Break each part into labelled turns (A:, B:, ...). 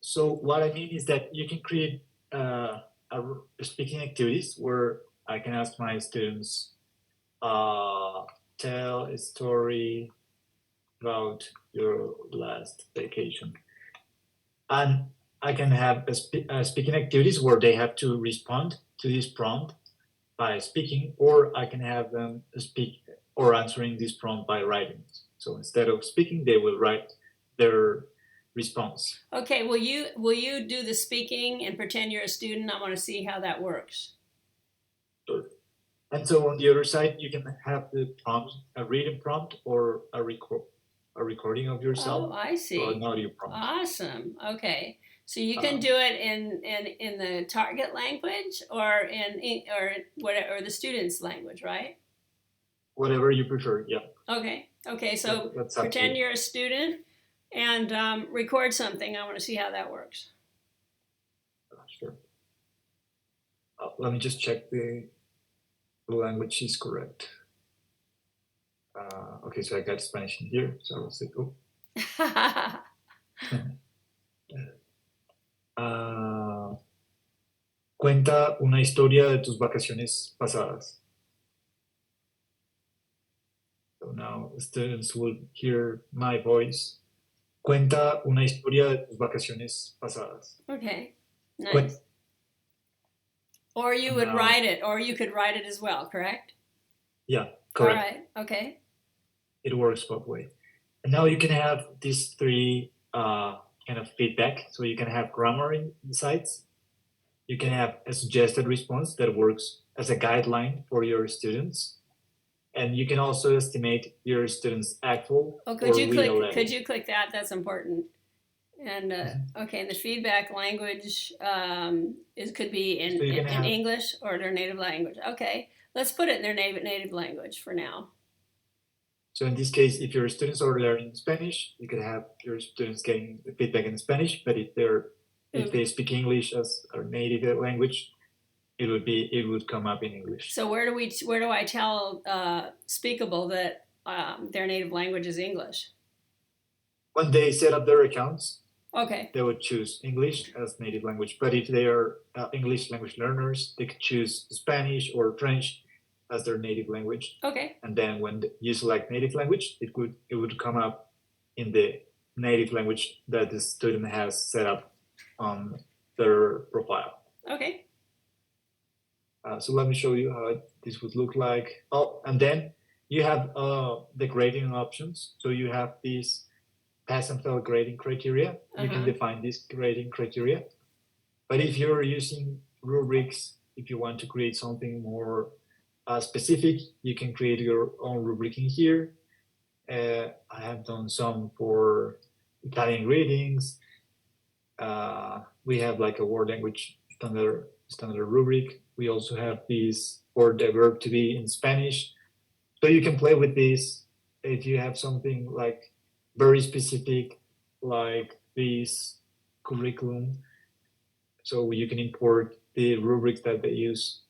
A: So what I mean is that you can create speaking activities where I can ask my students, tell a story about your last vacation. And I can have speaking activities where they have to respond to this prompt by speaking, or I can have them speak or answering this prompt by writing. So instead of speaking, they will write their response.
B: Okay, will you do the speaking and pretend you're a student? I want to see how that works.
A: And so on the other side, you can have the prompt, a written prompt or a recording of
B: Oh,
A: yourself
B: I
A: or an
B: see.
A: audio prompt.
B: Awesome. Okay. So you can
A: Um,
B: do it in the target language or or the student's language, right?
A: Whatever you prefer. Yeah,
B: Okay. Okay. So
A: that's up to
B: pretend
A: you.
B: you're a student and record something. I want to see how that works.
A: Sure. Let me just check the language is correct. Okay, so I got Spanish in here, so I'll say, oh. Ah, cuenta una historia de tus vacaciones pasadas. So now students will hear my voice. Cuenta una historia de tus vacaciones pasadas.
B: Okay.
A: Cuen-
B: Nice. Or you would
A: now,
B: write it, or you could write it as well, correct?
A: yeah,
B: All
A: correct.
B: right. Okay.
A: It works both ways. And now you can have these three kind of feedback. So you can have grammar insights. You can have a suggested response that works as a guideline for your students. And you can also estimate your students' actual
B: Oh,
A: or real level.
B: could you click that? That's important. And okay, and the feedback language is could be
A: So you can
B: in
A: have,
B: English or their native language. Okay, let's put it in their native language for now.
A: so in this case, if your students are learning Spanish, you could have your students getting the feedback in Spanish. But if they speak English as their native language, it would come up in English.
B: So where do I tell Speakable that their native language is English?
A: When they set up their accounts,
B: Okay.
A: they would choose English as native language. But if they are English language learners, they could choose Spanish or French as their native language.
B: Okay.
A: And then when you select native language, it would come up in the native language that the student has set up on their profile.
B: Okay.
A: So let me show you how this would look like. Oh, and then you have the grading options. So you have these pass and fail grading criteria. You can define this grading criteria. But if you're using rubrics, if you want to create something more specific, you can create your own rubric in here. I have done some for Italian readings. We have like a word language standard rubric. We also have these for the verb to be in Spanish. So you can play with this if you have something like very specific, like this curriculum. So you can import the rubric that they use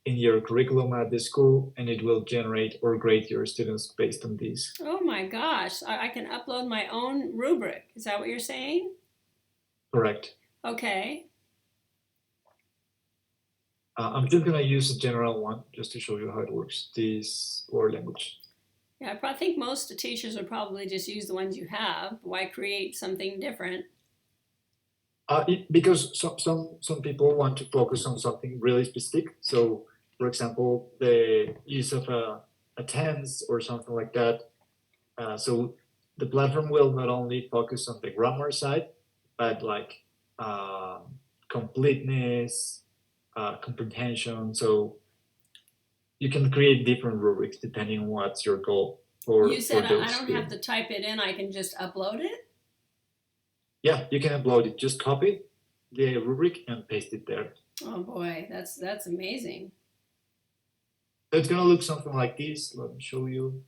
A: in your curriculum at the school, and it will generate or grade your students based on this.
B: Oh my gosh, I can upload my own rubric. Is that what you're saying?
A: Correct.
B: Okay.
A: I'm just gonna use a general one just to show you how it works, this word language.
B: Yeah, I think most teachers would probably just use the ones you have. Why create something different?
A: Because some people want to focus on something really specific. So, for example, the use of a tense or something like that. So the platform will not only focus on the grammar side, but like completeness, comprehension. So you can create different rubrics depending on what's your goal
B: You
A: for
B: said I
A: those
B: don't have
A: students.
B: to type it in, I can just upload it?
A: Yeah, you can upload it. Just copy the rubric and paste it there.
B: Oh boy, that's amazing.
A: So it's gonna look something like this. Let me show you.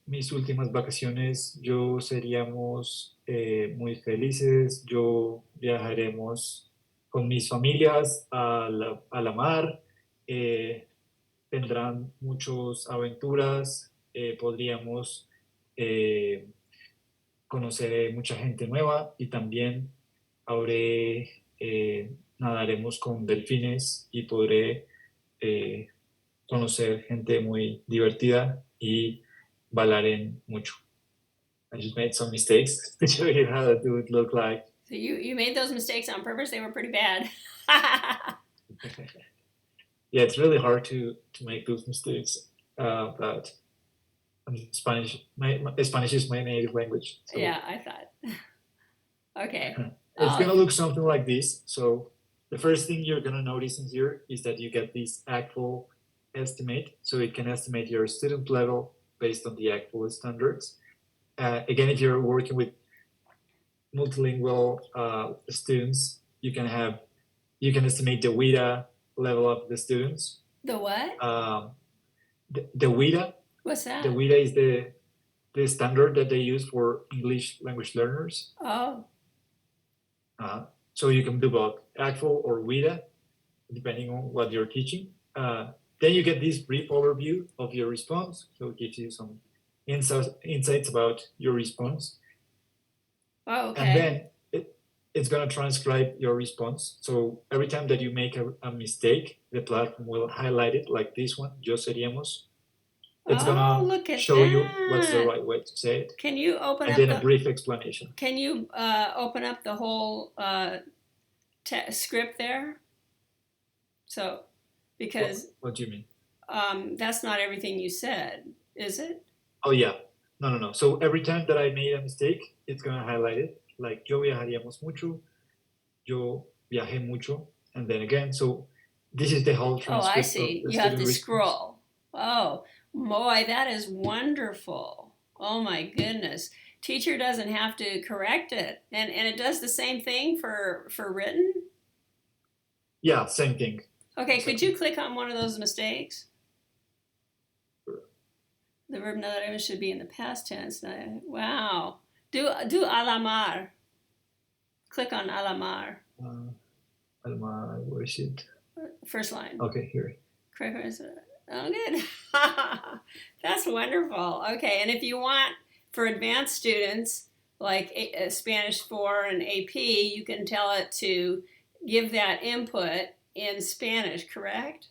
A: Mis últimas vacaciones, yo seríamos muy felices, yo viajaremos con mis familias a la mar, tendrán muchas aventuras, podríamos conoceré mucha gente nueva y también nadaremos con delfines y podré eh, conocer gente muy divertida y bailaré mucho. I just made some mistakes to show you how it would look like.
B: So you made those mistakes on purpose. They were pretty bad.
A: Yeah, it's really hard to make those mistakes, but Spanish is my native language. So
B: yeah, I thought. Okay.
A: it's
B: Oh,
A: gonna look something like this. So the first thing you're gonna notice in here is that you get this ACTFL estimate. So it can estimate your student level based on the ACTFL standards. Again, if you're working with multilingual students, you can estimate the WIDA level of the students.
B: the what?
A: The WIDA.
B: What's that?
A: The WIDA is the standard that they use for English language learners.
B: Oh.
A: So you can do both ACTFL or WIDA, depending on what you're teaching. Then you get this brief overview of your response. So it gives you some insights about your response.
B: Oh, okay.
A: And then it's going to transcribe your response. So every time that you make a mistake, the platform will highlight it, like this one, yo seríamos. It's going to show you what's the right way to say it.
B: Can you open
A: and
B: up
A: then a brief explanation.
B: Can you open up the whole script there? So, because
A: what do you mean?
B: That's not everything you said, is it?
A: Oh yeah, no. So every time that I made a mistake, it's gonna highlight it. Like yo viajaríamos mucho, yo viajé mucho, and then again. So this is the whole transcript.
B: Oh, I see. You have to scroll. Oh, boy, that is wonderful. Oh my goodness. Teacher doesn't have to correct it, and it does the same thing for written.
A: Yeah, same thing.
B: Okay, could you click on one of those mistakes? The verb nadaremos should be in the past tense. Wow. Do alamar. Click on alamar.
A: Alamar, where is it?
B: First line.
A: Okay, here.
B: Correct. Oh, good. That's wonderful. Okay, and if you want, for advanced students, like Spanish 4 and AP, you can tell it to give that input in Spanish, correct?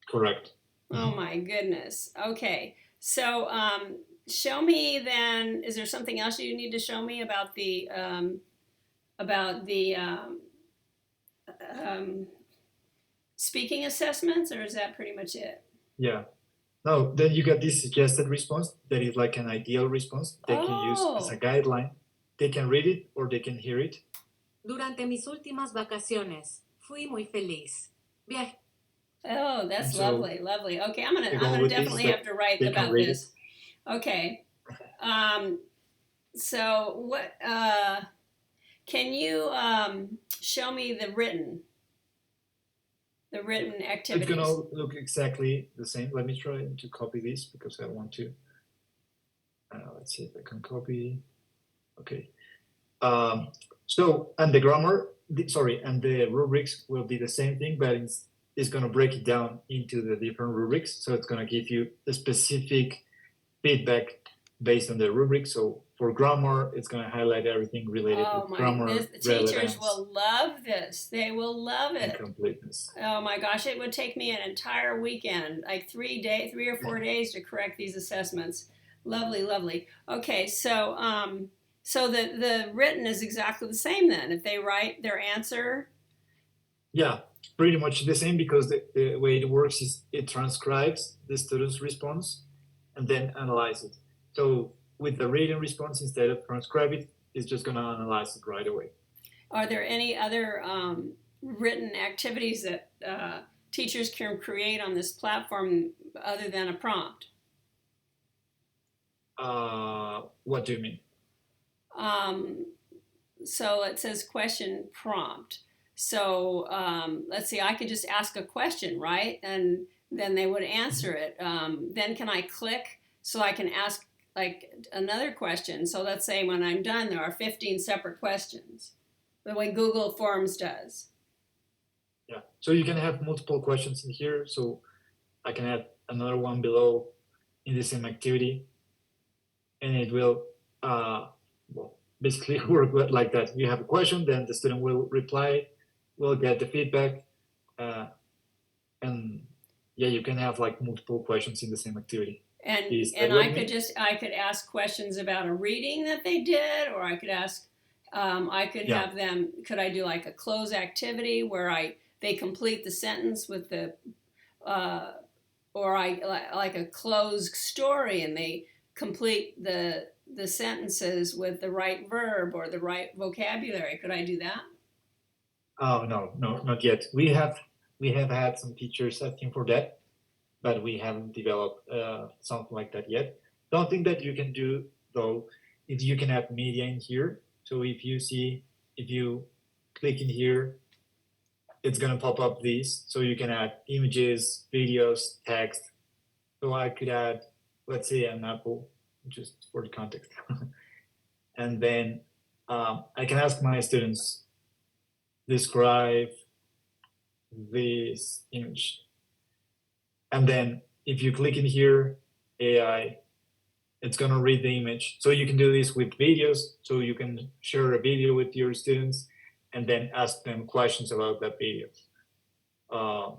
A: Correct.
B: Oh my goodness. Okay. So show me then, is there something else you need to show me about the speaking assessments, or is that pretty much it?
A: Yeah. No, then you get this suggested response that is like an ideal response they can use as a guideline. They can read it or they can hear it.
C: Durante mis últimas vacaciones, fui muy feliz.
B: Oh, that's lovely. Okay, I'm gonna definitely have to write about this. Okay. So what can you show me the written activities?
A: It's gonna look exactly the same. Let me try to copy this because I want to. Let's see if I can copy. Okay. So, and the grammar, and the rubrics will be the same thing, but it's going to break it down into the different rubrics. So it's going to give you a specific feedback based on the rubric. So for grammar, it's going to highlight everything related to grammar.
B: The teachers will love this. They will love it.
A: And completeness. Oh
B: my gosh, it would take me an entire weekend, like 3 or 4 days to correct these assessments. Lovely. Okay, so so the written is exactly the same then. If they write their answer.
A: Yeah, pretty much the same, because the way it works is it transcribes the student's response and then analyze it. So with the reading response, instead of transcribe it, it's just going to analyze it right away.
B: Are there any other written activities that teachers can create on this platform other than a prompt?
A: What do you mean?
B: So it says question prompt. So let's see, I could just ask a question, right? And then they would answer it. Then can I click so I can ask like another question? So let's say when I'm done, there are 15 separate questions, the way Google Forms does.
A: Yeah, so you can have multiple questions in here. So I can add another one below in the same activity, and it will well, basically work like that. You have a question, then the student will reply, will get the feedback, and yeah, you can have like multiple questions in the same activity.
B: And
A: Is that
B: and
A: what
B: I
A: you
B: could
A: mean?
B: just I could ask questions about a reading that they did, or I could ask I could
A: Yeah.
B: have them. Could I do like a close activity where they complete the sentence with the uh, or I like a closed story and they complete the sentences with the right verb or the right vocabulary. Could I do that?
A: Oh no, no, not yet. We have had some teachers asking for that, but we haven't developed something like that yet. Don't think that you can do though if you can add media in here. So if you click in here, it's gonna pop up these. So you can add images, videos, text. So I could add, let's say, an apple, just for the context, and then I can ask my students describe this image, and then if you click in here, AI, it's gonna read the image. So you can do this with videos. So you can share a video with your students, and then ask them questions about that video. Uh,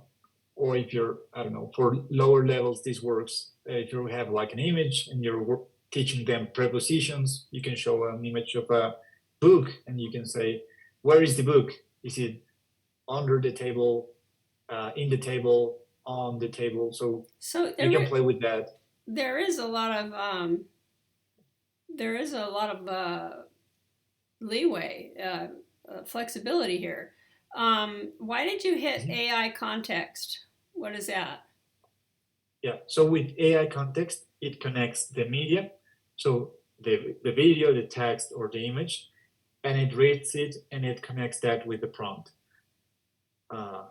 A: or if you're, I don't know, for lower levels, this works. If you have like an image and you're teaching them prepositions, you can show an image of a book and you can say, where is the book? Is it under the table, in the table, on the table? So
B: So
A: you can play with that.
B: there is a lot of there is a lot of leeway, flexibility here. Why did you hit
A: Mhm.
B: AI context? What is that?
A: Yeah. So with AI context, it connects the media, so the video, the text, or the image, and it reads it and it connects that with the prompt. Uh,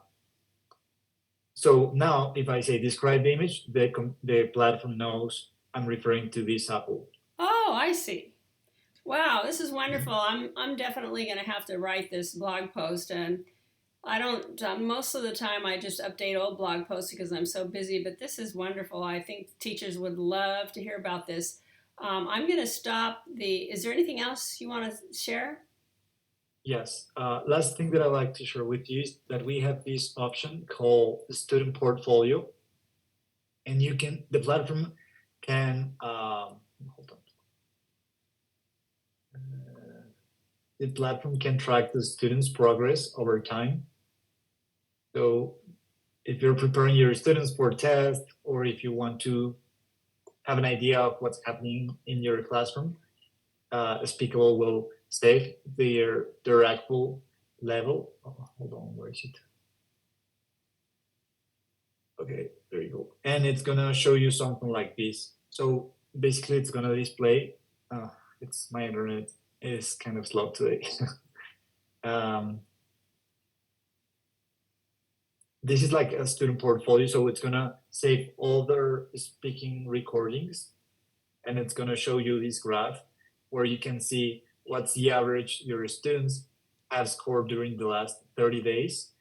A: so now, if I say describe the image, the platform knows I'm referring to this apple.
B: Oh, I see. Wow, this is wonderful. I'm definitely going to have to write this blog post, and I don't. Most of the time, I just update old blog posts because I'm so busy. But this is wonderful. I think teachers would love to hear about this. I'm going to stop the. Is there anything else you want to share?
A: Yes. Last thing that I like to share with you is that we have this option called student portfolio, and the platform can hold on. The platform can track the student's progress over time. So if you're preparing your students for a test, or if you want to have an idea of what's happening in your classroom, Speakable will save their actual level. Oh, hold on, where is it? Okay, there you go. And it's gonna show you something like this. So basically, it's gonna display. Uh, it's my internet is kind of slow today. um, this is like a student portfolio, so it's gonna save all their speaking recordings, and it's gonna show you this graph where you can see what's the average your students have scored during the last 30 days,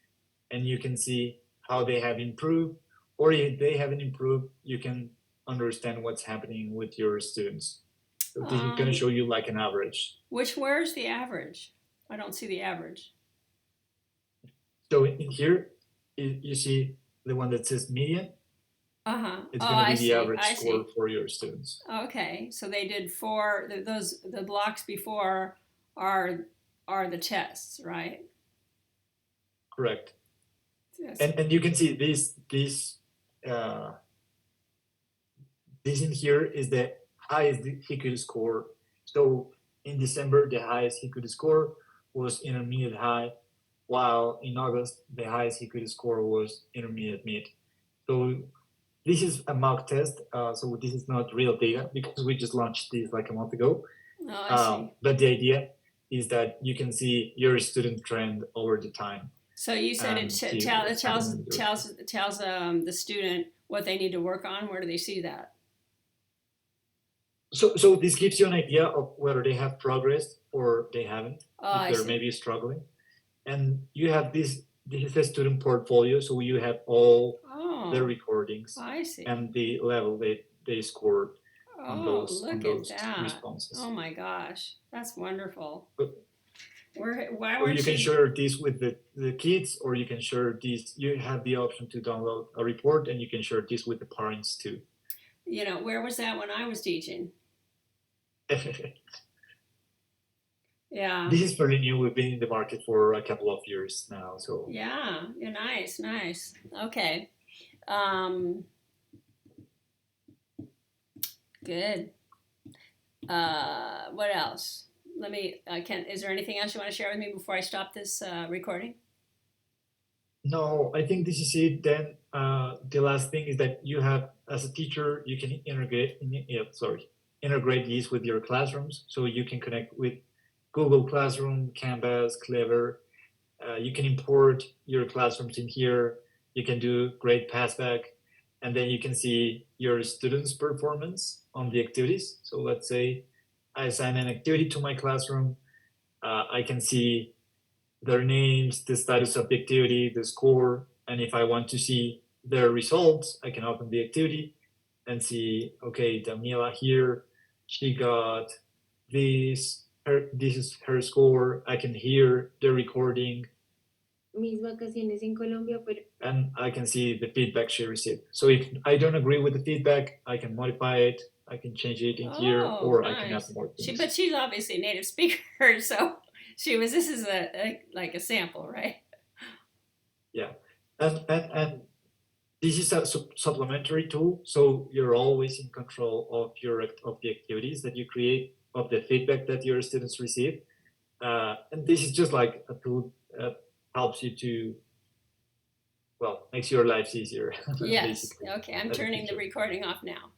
A: and you can see how they have improved, or if they haven't improved, you can understand what's happening with your students. So this is gonna
B: Um,
A: show you like an average.
B: where's the average? I don't see the average.
A: So in here, you see the one that says median.
B: Uh huh.
A: It's
B: Oh,
A: gonna
B: I
A: be the
B: see.
A: average
B: I
A: score
B: see.
A: for your students.
B: Okay, so they did four. Those the blocks before are are the tests, right?
A: Correct.
B: Yes.
A: And you can see uh, this in here is the highest he could score. So in December, the highest he could score was intermediate high, while in August, the highest he could score was intermediate mid. So this is a mock test, so this is not real data because we just launched this like a month ago.
B: Oh, I see.
A: But the idea is that you can see your student trend over the time
B: So you said
A: and see
B: it
A: what's happening with your students.
B: tells the student what they need to work on. Where do they see that?
A: So this gives you an idea of whether they have progressed or they haven't,
B: Oh,
A: if
B: I
A: they're
B: see.
A: maybe struggling. And you have this is a student portfolio, so you have all the
B: Oh,
A: recordings
B: I see.
A: and the level they scored. on
B: Oh,
A: those
B: look at that.
A: responses.
B: Oh my gosh, that's wonderful.
A: But,
B: Why
A: or
B: weren't
A: you can
B: you?
A: share this with the kids, or you can share this. You have the option to download a report, and you can share this with the parents too.
B: You know, where was that when I was teaching? Yeah.
A: This is fairly new. We've been in the market for a couple of years now, so
B: Yeah, yeah, nice, nice. Okay. Um, good. What else? Let me, is there anything else you want to share with me before I stop this recording?
A: no, I think this is it. Then the last thing is that you have, as a teacher, you can integrate these with your classrooms, so you can connect with Google Classroom, Canvas, Clever. You can import your classrooms in here. You can do grade passback, and then you can see your students' performance on the activities. So let's say I assign an activity to my classroom. I can see their names, the status of the activity, the score, and if I want to see their results, I can open the activity and see, okay, Daniela here, she got this, this is her score. I can hear the recording.
C: Mis vacaciones en Colombia, pero
A: And I can see the feedback she received. So if I don't agree with the feedback, I can modify it, I can change it in here,
B: Oh,
A: or I can add
B: nice.
A: more things.
B: But she's obviously a native speaker, so this is like a sample, right?
A: Yeah. And this is a supplementary tool, so you're always in control of the activities that you create, of the feedback that your students receive. And this is just like a tool that helps you to, well, makes your lives easier.
B: Yes.
A: Basically,
B: Okay, I'm
A: as a
B: turning the
A: teacher.
B: recording off now.